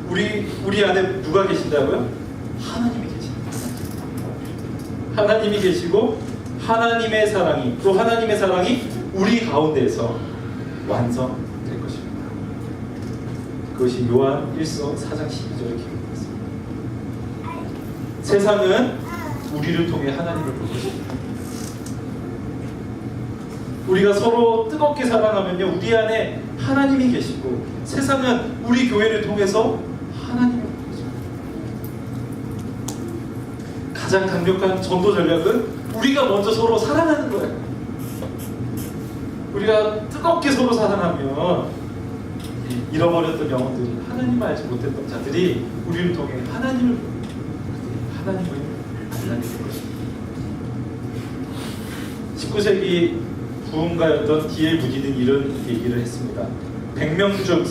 우리 안에 누가 계신다고요? 하나님이 계십니다. 하나님이 계시고 하나님의 사랑이 우리 가운데에서 완성될 것입니다. 그것이 요한 1서 4장 12절에 기록되어 있습니다. 세상은 우리를 통해 하나님을 볼 것입니다. 우리가 서로 뜨겁게 사랑하면요, 우리 안에 하나님이 계시고 세상은 우리 교회를 통해서 하나님을 볼 것입니다. 가장 강력한 전도 전략은 우리가 먼저 서로 사랑하는 거예요. 우리가 뜨겁게 서로 사랑하면 잃어버렸던 영혼들이, 하나님을 알지 못했던 자들이 우리를 통해 하나님을 만나게 될 것입니다. 19세기 부흥가였던 D.L. 무디는 이런 얘기를 했습니다. 100명 중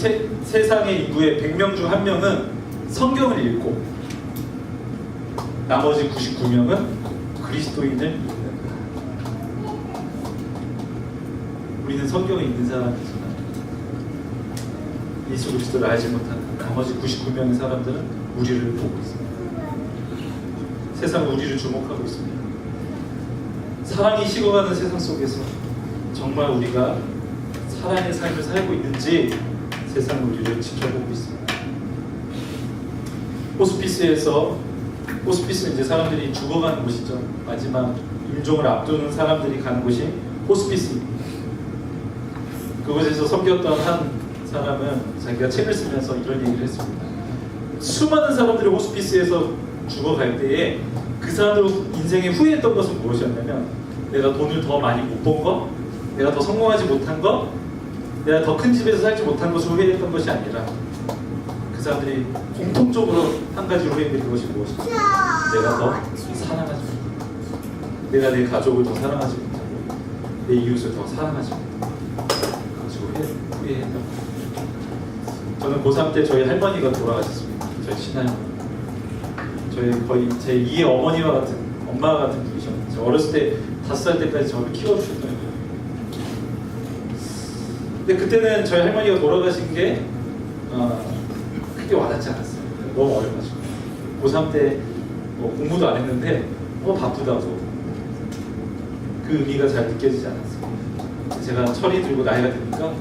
세상의 인구의 100명 중 1명은 성경을 읽고 나머지 99명은 그리스도인을 믿는다. 우리는 성경을 읽는 사람이지만 예수 그리스도를 알지 못하는 나머지 99명의 사람들은 우리를 보고 있습니다. 세상은 우리를 주목하고 있습니다. 사랑이 식어가는 세상 속에서 정말 우리가 사랑의 삶을 살고 있는지 세상은 우리를 지켜보고 있습니다. 호스피스는 이제 사람들이 죽어가는 곳이죠. 마지막 임종을 앞두는 사람들이 가는 곳이 호스피스입니다. 그곳에서 섬겼던 한 사람은 자기가 책을 쓰면서 이런 얘기를 했습니다. 수많은 사람들이 호스피스에서 죽어갈 때에 그 사람들 인생에 후회했던 것은 무엇이었냐면, 내가 돈을 더 많이 못 번 거, 내가 더 성공하지 못한 거, 내가 더 큰 집에서 살지 못한 것을 후회했던 것이 아니라 그 사람들이 공통적으로 한 가지로 후회했던 것이 무엇이냐, 내가 더 사랑하지 못하고, 내가 내 가족을 더 사랑하지 못하고, 내 이웃을 더 사랑하지 못하고, 그것을 후회했던 거죠. 저는 고3 때 저희 할머니가 돌아가셨습니다. 저희 친할머니. 저희 거의 제 2의 어머니와 같은, 엄마 같은 분이셨는데, 어렸을 때 5살 때까지 저를 키워주셨던 거예요. 근데 그때는 저희 할머니가 돌아가신 게 크게 와닿지 않았어요. 너무 어려가지고. 고3 때 공부도 안 했는데 너무 바쁘다고 그 의미가 잘 느껴지지 않았어요. 제가 철이 들고 나이가 드니까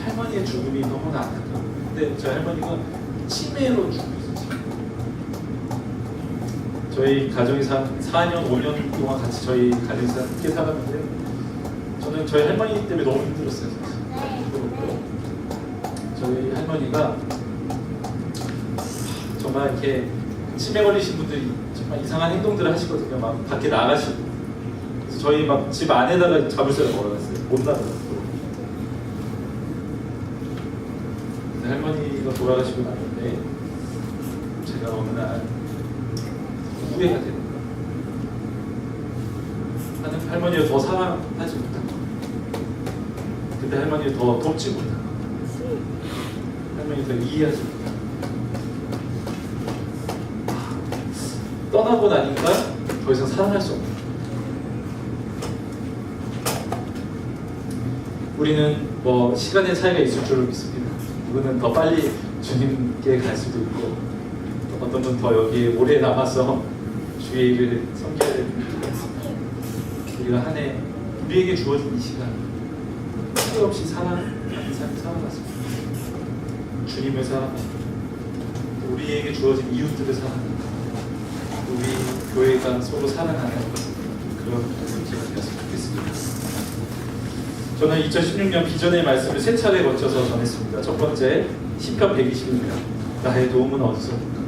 할머니의 죽음이 너무나 안타까워요. 근데 저희 할머니가 치매로 죽으셨어요. 저희 가정이 4년, 5년 동안 같이 저희 가정에서 함께 살았는데, 저는 저희 할머니 때문에 너무 힘들었어요. 사실. 저희 할머니가 정말 이렇게 치매 걸리신 분들이 정말 이상한 행동들을 하시거든요. 막 밖에 나가시고. 그래서 저희 막 집 안에다가 자물쇠를 걸어놨어요. 못 나가서. 할머니가 돌아가시고 나는데 제가 어느 날 후회가 되는 거예요. 할머니를 더 사랑하지 못한 거, 그때 할머니를 더 돕지 못한 거, 할머니를 더 이해하지 못한 거. 떠나고 나니까 더 이상 사랑할 수 없는. 우리는 뭐 시간의 차이가 있을 줄로 믿습니다. 누구는 더 빨리 주님께 갈 수도 있고, 또 어떤 분 더 여기에 오래 남아서 주의 일을 섬겨야 되는 분도 있습니다. 우리가 한 해 우리에게 주어진 이 시간 후회 없이 사랑하는 삶을 살아갔습니다. 주님을 사랑하고 우리에게 주어진 이웃들을 사랑하고 우리 교회가 서로 사랑하는 그런 분위기가 되었으면 좋겠습니다. 저는 2016년 비전의 말씀을 세 차례 거쳐서 전했습니다. 첫 번째, 시편 121편. 나의 도움은 어디서 올까?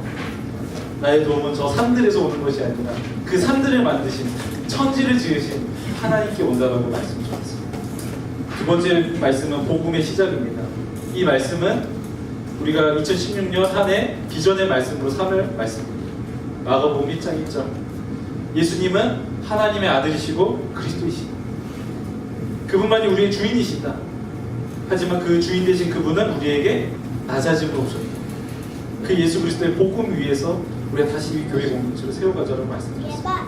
나의 도움은 저 산들에서 오는 것이 아니라 그 산들을 만드신, 천지를 지으신 하나님께 온다라고 말씀을 전했습니다. 두 번째 말씀은 복음의 시작입니다. 이 말씀은 우리가 2016년 한 해 비전의 말씀으로 삼을 말씀입니다. 마가복음 1장 1절. 예수님은 하나님의 아들이시고 그리스도이시다. 그분만이 우리의 주인이시다. 하지만 그 주인 되신 그분은 우리에게 낮아짐을 없습니다. 그 예수 그리스도의 복음 위에서 우리가 다시 이 교회 공동체를 세워가자고 말씀드렸습니다.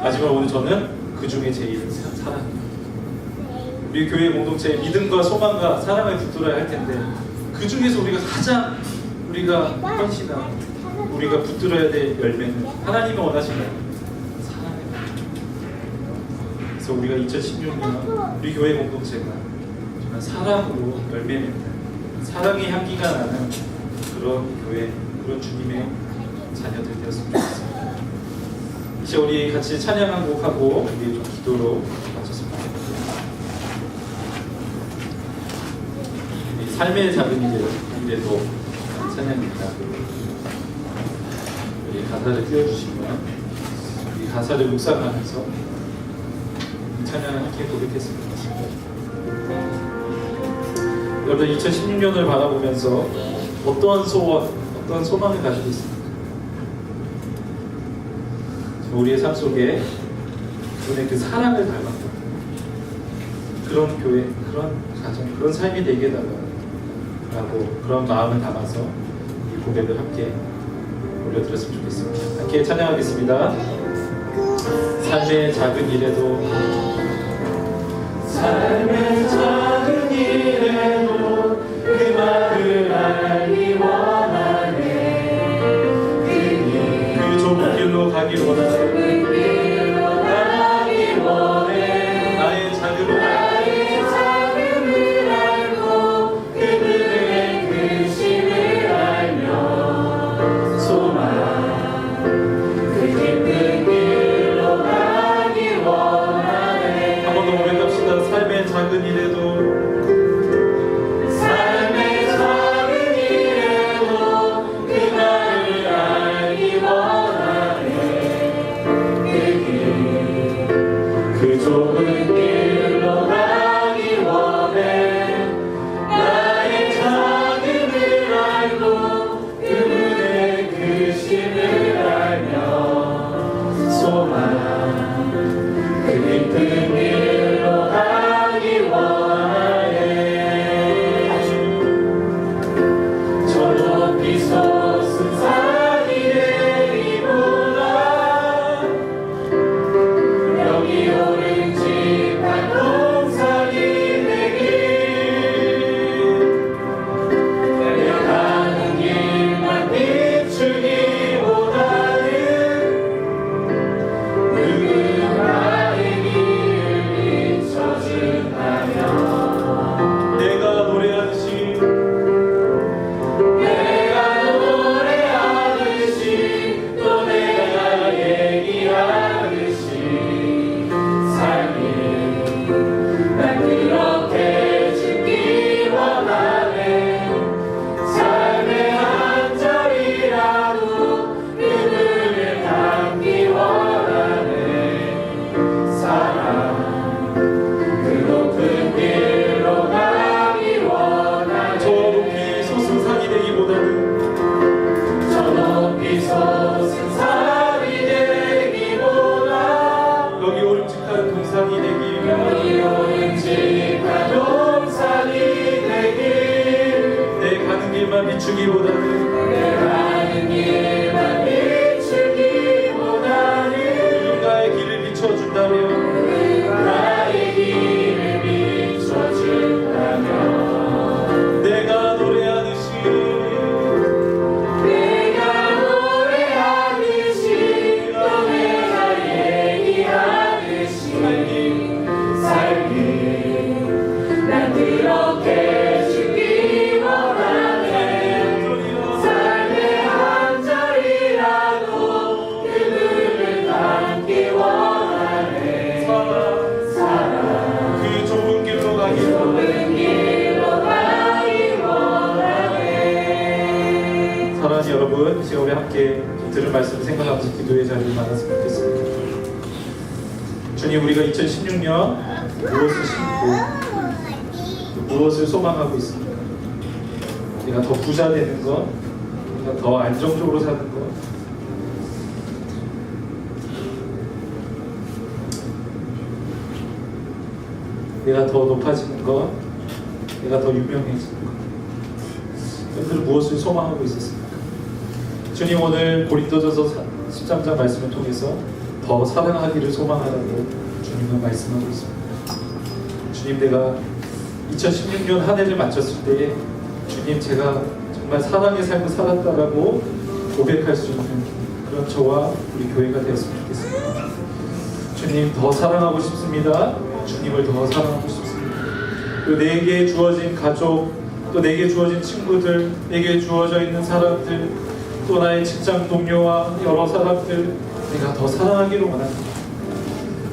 하지만 오늘 저는 그 중에 제일은 사랑입니다. 우리 교회 공동체의 믿음과 소망과 사랑을 붙들어야 할 텐데, 그 중에서 우리가 가장 헌신하고 우리가 붙들어야 될 열매는 하나님이 원하시는 사랑입니다. 그래서 우리가 2016년 우리 교회 공동체가 정말 사랑으로 열매 맺는, 사랑의 향기가 나는 그런 교회, 그런 주님의 자녀들 되었으면 좋겠습니다. 이제 우리 같이 찬양 한 곡 하고 우리 좀 기도로 마쳤습니다. 삶의 작은 일에도 찬양입니다. 우리 가사를 띄워주시면 이 가사를 묵상하면서 이 찬양을 함께 고백했으면 좋겠습니다. 여러분 2016년을 바라보면서 어떠한 소원, 어떠한 소망을 가지고 있습니까? 우리의 삶 속에 그분의 그 사랑을 닮았다. 그런 교회, 그런 가정, 그런 삶이 되게 해달라고 그런 마음을 담아서 이 고백을 함께 올려드렸으면 좋겠습니다. 함께 찬양하겠습니다. 삶의 작은 일에도, 삶의 작은 일에도 그 마음을 알기 원하네. 그 좁은 길로 가길 원하네. 나의 작음을 알고 그분의 크심을 알며 소망 그 깊은 길로 가기 원하네. 한 번 더 고백합시다. 삶의 작은 일에도, 좁은 길로 가기 원해. 나의 작음을 알고 그분의 크심을 알며 소망 그 깊은 길로 가기 원해. 저 높이 솟은 산이 되기보다 여기 오른 비추기보다는 내 가는 길만 비추기보다는 이 시간 우리 함께 들은 말씀을 생각하면서 기도의 자리를 나눴으면 좋겠습니다. 주님, 우리가 2016년 무엇을 심고 무엇을 소망하고 있습니까? 우리가 더 부자 되는 것, 우리가 더 안정적으로 사는 것, 내가 더 높아지는 것, 내가 더 유명해지는 것, 여러분들은 무엇을 소망하고 있었습니까? 주님, 오늘 고린도전서 13장 말씀을 통해서 더 사랑하기를 소망하라고 주님은 말씀하고 있습니다. 주님, 내가 2016년 한 해를 마쳤을 때에 주님, 제가 정말 사랑의 삶을 살았다라고 고백할 수 있는 그런 저와 우리 교회가 되었으면 좋겠습니다. 주님, 더 사랑하고 싶습니다. 주님을 더 사랑하고 싶습니다. 또 내게 주어진 가족, 또 내게 주어진 친구들, 내게 주어져 있는 사람들, 또 나의 직장 동료와 여러 사람들, 내가 더 사랑하기를 원합니다.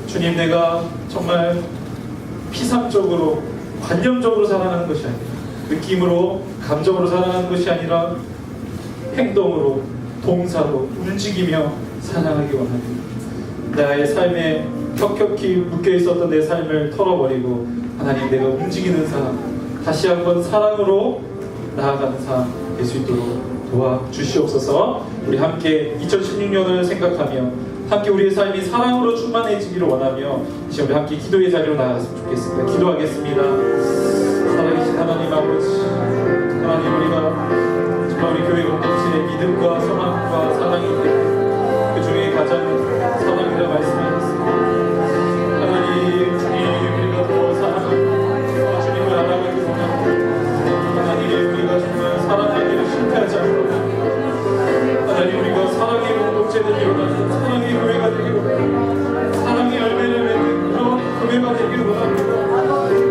주님, 내가 정말 피상적으로, 관념적으로 사랑하는 것이 아니라, 느낌으로, 감정으로 사랑하는 것이 아니라 행동으로, 동사로 움직이며 사랑하기 원합니다. 나의 삶에 켜켜이 묶여 있었던 내 삶을 털어버리고 하나님, 내가 움직이는 삶, 다시 한번 사랑으로 나아가는 삶 될 수 있도록 도와주시옵소서. 우리 함께 2016년을 생각하며 함께 우리의 삶이 사랑으로 충만해지기를 원하며 이제 우리 함께 기도의 자리로 나아갔으면 좋겠습니다. 기도하겠습니다. 살아계신 하나님 아버지, 하나님, 우리가 정말 우리 교회 공동체의 믿음과 소망과 사랑이 있는데 그 중에 가장 사랑이라 말씀하셨습니다. 하나님, 주님, 우리가 더 사랑하고 주님을 알아가기 원합니다. 하나님, 우리가 정말 사랑하기를 실패하지 않고 하나님, 우리가 사랑의 공동체를 일어나는 사랑의 교회가 되기를 원합니다. 사랑의 열매를 맺는 그런 교회가 되기를 원합니다.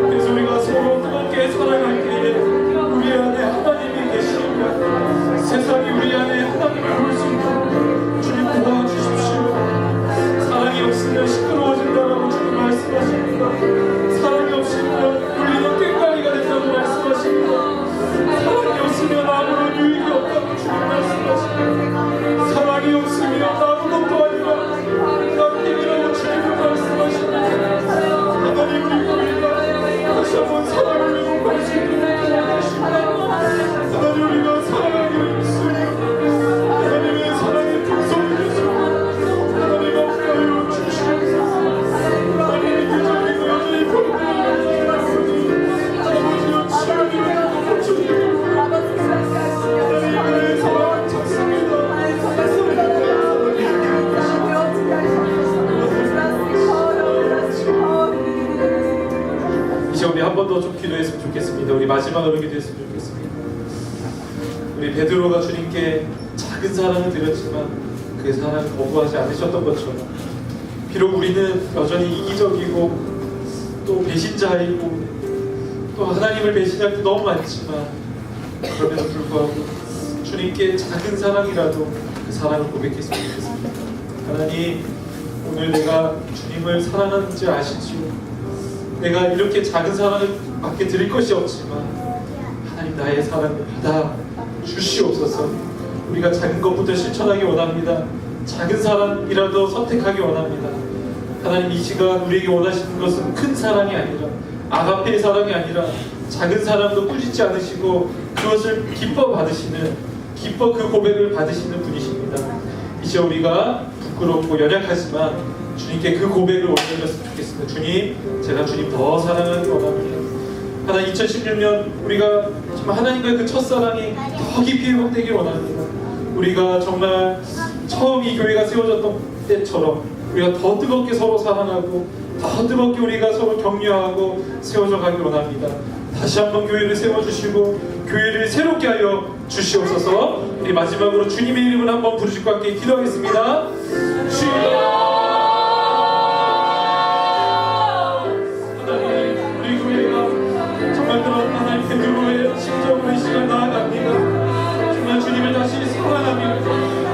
그래서 우리가 서로 뜨겁게 사랑할 때에 우리 안에 하나님이 계시니까 세상이 우리 안에 하나님을 볼 수 있도록 주님 도와주십시오. 사랑이 없으면 시끄러워진다라고 주님 말씀하십니다. 사랑이 없으면 우리는 꽹과리가 된다고 말씀하십니다. 사랑이 없으면 아무런 유익이 없다고 주님 말씀하십니다. 사랑이 없으면 아무것도 아니라 남김이라고 주님은 말씀하십니다. 하나님, 우리가 다시 한번 사랑을 회복할 수 있도록 도와주십니다. 하나님, 우리가 사랑하기를 입술이요 하나님의 사랑의 풍성이 되시고 하나님 앞가여 주시옵소서. 하나님, 그저리고 여전히 볼때에 아버지여 치유하기를 고쳐주기를 하나님의 사랑은 작습니다. 이제 우리 한 번 더 좀 기도했으면 좋겠습니다. 우리 마지막으로 기도했으면 좋겠습니다. 우리 베드로가 주님께 작은 사랑을 드렸지만 그 사랑을 거부하지 않으셨던 것처럼 비록 우리는 여전히 이기적이고 또 배신자이고 또 하나님을 배신할 때 너무 많지만 그럼에도 불구하고 주님께 작은 사랑이라도 그 사랑을 고백했으면 좋겠습니다. 하나님, 오늘 내가 주님을 사랑하는지 아시지요? 내가 이렇게 작은 사랑을 밖에 드릴 것이 없지만 하나님, 나의 사랑을 받아 주시옵소서. 우리가 작은 것부터 실천하기 원합니다. 작은 사랑이라도 선택하기 원합니다. 하나님, 이 시간 우리에게 원하시는 것은 큰 사랑이 아니라, 아가페의 사랑이 아니라 작은 사랑도 꾸짖지 않으시고 그것을 기뻐 받으시는, 기뻐 그 고백을 받으시는 분이십니다. 이제 우리가 부끄럽고 연약하지만 주님께 그 고백을 올려드렸으면 좋겠습니다. 주님, 제가 주님 더 사랑하기 원합니다. 하나님, 2016년 우리가 정말 하나님과의 그 첫사랑이 더 깊이 회복되길 원합니다. 우리가 정말 처음 이 교회가 세워졌던 때처럼 우리가 더 뜨겁게 서로 사랑하고 더 뜨겁게 우리가 서로 격려하고 세워져 가길 원합니다. 다시 한번 교회를 세워주시고 교회를 새롭게 하여 주시옵소서. 우리 마지막으로 주님의 이름을 한번 부르시고 함께 기도하겠습니다. 주여, 하나님, 우리 교회가 정말 그런 하나님 베드로의 심정으로 이 시간 나아갑니다. 정말 주님을 다시 사랑하며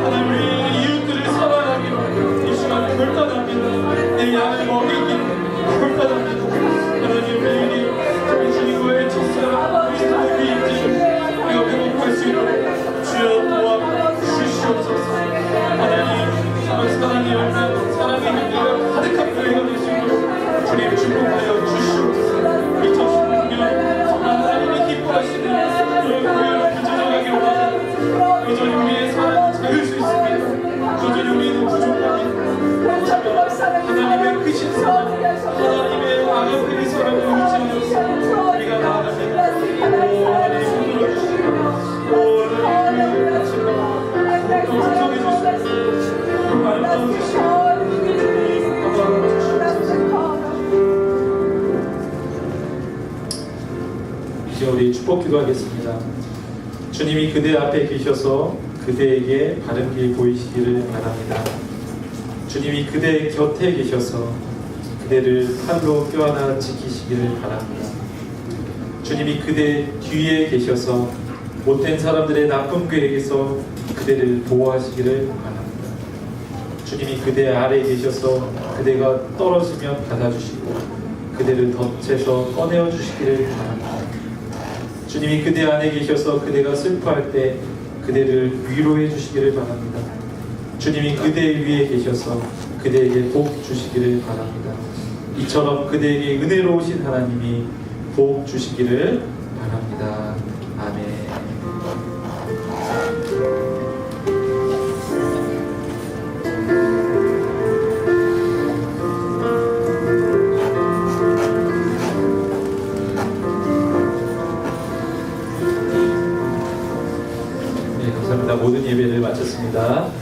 하나님, 우리 이웃들을 사랑하며 이 시간 결단합니다. 내 양을 먹이기를 결단합니다. 하나님, 우리 주님과의 첫사랑 그리스도의 인지 우리가 회복할 수 있도록 주여 도와주시옵소서. 우리 축복 기도하겠습니다. 주님이 그대 앞에 계셔서 그대에게 바른 길 보이시기를 바랍니다. 주님이 그대 곁에 계셔서 그대를 팔로 껴안아 지키시기를 바랍니다. 주님이 그대 뒤에 계셔서 못된 사람들의 나쁜 계획에서 그대를 보호하시기를 바랍니다. 주님이 그대 아래에 계셔서 그대가 떨어지면 받아주시고 그대를 덫에서 꺼내어 주시기를 바랍니다. 주님이 그대 안에 계셔서 그대가 슬퍼할 때 그대를 위로해 주시기를 바랍니다. 주님이 그대 위에 계셔서 그대에게 복 주시기를 바랍니다. 이처럼 그대에게 은혜로우신 하나님이 복 주시기를 바랍니다. 아멘. 네, 감사합니다. 모든 예배를 마쳤습니다.